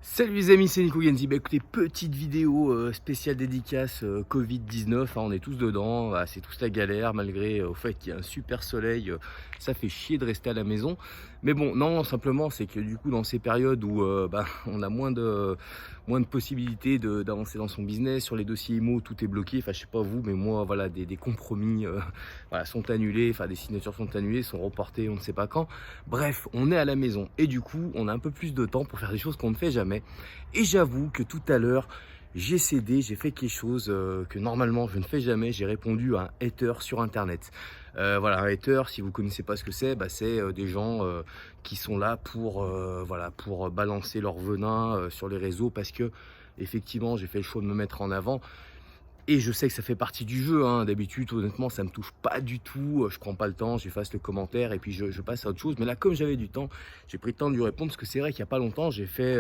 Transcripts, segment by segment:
Salut les amis, c'est Nico Genzi. Écoutez, petite vidéo spéciale dédicace Covid-19, hein, on est tous dedans, voilà, c'est tous la galère malgré au fait qu'il y a un super soleil, ça fait chier de rester à la maison. Mais bon, non, simplement c'est que du coup dans ces périodes où on a moins de possibilités d'avancer dans son business, sur les dossiers IMO tout est bloqué, enfin je sais pas vous, mais moi voilà, des compromis voilà, sont annulés, enfin des signatures sont annulées, sont reportées, on ne sait pas quand. Bref, on est à la maison et du coup on a un peu plus de temps pour faire des choses qu'on ne fait jamais. Et j'avoue que tout à l'heure, j'ai cédé, j'ai fait quelque chose que normalement je ne fais jamais. J'ai répondu à un hater sur internet. Voilà, un hater, si vous ne connaissez pas ce que c'est, c'est des gens qui sont là pour, voilà, pour balancer leur venin sur les réseaux parce que effectivement j'ai fait le choix de me mettre en avant. Et je sais que ça fait partie du jeu, hein. D'habitude, honnêtement, ça me touche pas du tout. Je prends pas le temps, j'efface le commentaire et puis je passe à autre chose. Mais là, comme j'avais du temps, j'ai pris le temps de lui répondre parce que c'est vrai qu'il y a pas longtemps, j'ai fait,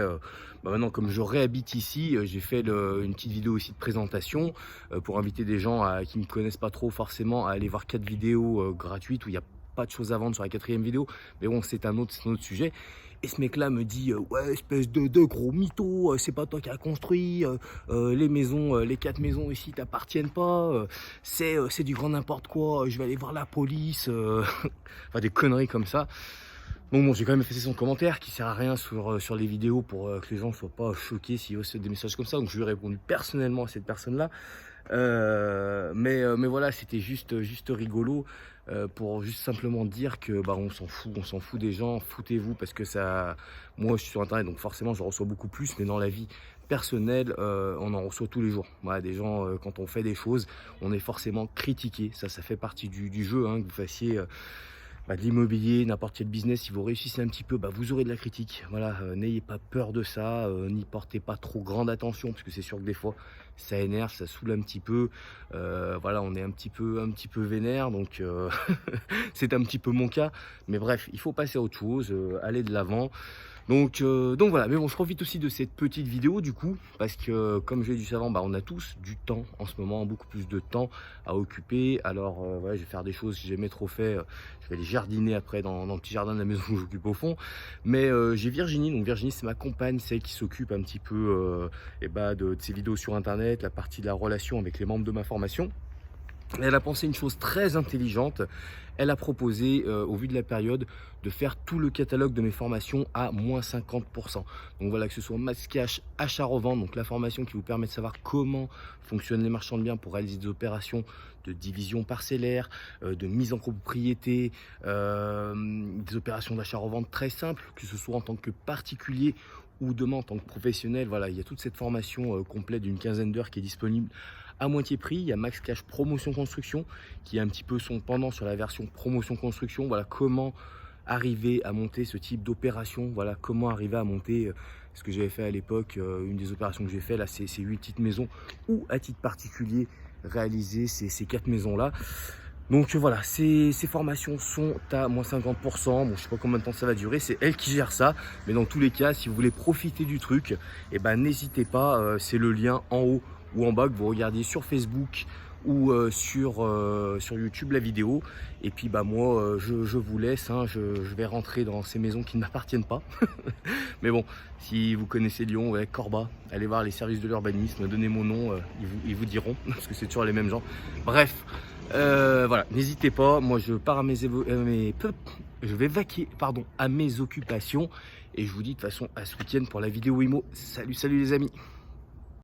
maintenant comme je réhabite ici, j'ai fait une petite vidéo aussi de présentation pour inviter des gens qui me connaissent pas trop forcément à aller voir 4 vidéos gratuites où il y a pas de choses à vendre sur la 4e vidéo. Mais bon, c'est un autre sujet. Et ce mec-là me dit ouais, espèce de gros mytho, c'est pas toi qui as construit, les maisons, les 4 maisons ici t'appartiennent pas, c'est du grand n'importe quoi, je vais aller voir la police, enfin des conneries comme ça. Bon, j'ai quand même effacé son commentaire qui sert à rien sur les vidéos pour que les gens soient pas choqués s'ils reçoivent des messages comme ça. Donc je lui ai répondu personnellement à cette personne-là. Mais voilà, c'était juste rigolo pour juste simplement dire que on s'en fout des gens, foutez-vous parce que ça, moi je suis sur internet donc forcément je reçois beaucoup plus, mais dans la vie personnelle on en reçoit tous les jours. Voilà, des gens quand on fait des choses, on est forcément critiqué, ça fait partie du jeu, hein, que vous fassiez de l'immobilier, n'importe quel business, si vous réussissez un petit peu, vous aurez de la critique. Voilà, n'ayez pas peur de ça, n'y portez pas trop grande attention, parce que c'est sûr que des fois, ça énerve, ça saoule un petit peu. Voilà, on est un petit peu vénère, donc c'est un petit peu mon cas. Mais bref, il faut passer à autre chose, aller de l'avant. Donc voilà, mais bon, je profite aussi de cette petite vidéo du coup, parce que comme je l'ai dit avant, on a tous du temps en ce moment, beaucoup plus de temps à occuper. Alors voilà, je vais faire des choses que j'ai jamais trop fait, je vais aller jardiner après dans le petit jardin de la maison que j'occupe au fond. Mais j'ai Virginie, donc Virginie c'est ma compagne, celle qui s'occupe un petit peu de ces vidéos sur internet, la partie de la relation avec les membres de ma formation. Elle a pensé une chose très intelligente. Elle a proposé, au vu de la période, de faire tout le catalogue de mes formations à moins 50%. Donc voilà, que ce soit Max Cash, achat-revente, donc la formation qui vous permet de savoir comment fonctionnent les marchands de biens pour réaliser des opérations de division parcellaire, de mise en copropriété, des opérations d'achat-revente très simples, que ce soit en tant que particulier ou demain en tant que professionnel. Voilà, il y a toute cette formation complète d'une quinzaine d'heures qui est disponible à moitié prix. Il y a Max Cash Promotion Construction qui est un petit peu son pendant sur la version Promotion Construction. Voilà comment arriver à monter ce type d'opération. Voilà comment arriver à monter ce que j'avais fait à l'époque. Une des opérations que j'ai fait là, c'est 8 petites maisons ou à titre particulier réaliser ces 4 maisons là. Donc voilà, ces formations sont à moins 50%. Bon, je sais pas combien de temps ça va durer, c'est elle qui gère ça. Mais dans tous les cas, si vous voulez profiter du truc, n'hésitez pas, c'est le lien en haut ou en bas que vous regardiez sur Facebook ou sur YouTube la vidéo. Et puis moi, je vous laisse, hein, je vais rentrer dans ces maisons qui ne m'appartiennent pas. Mais bon, si vous connaissez Lyon, ouais, Corba, allez voir les services de l'urbanisme, donnez mon nom, ils vous diront, parce que c'est toujours les mêmes gens. Bref. Voilà, n'hésitez pas, moi je pars je vais vaquer à mes occupations et je vous dis de toute façon à ce week-end pour la vidéo IMO. Salut les amis.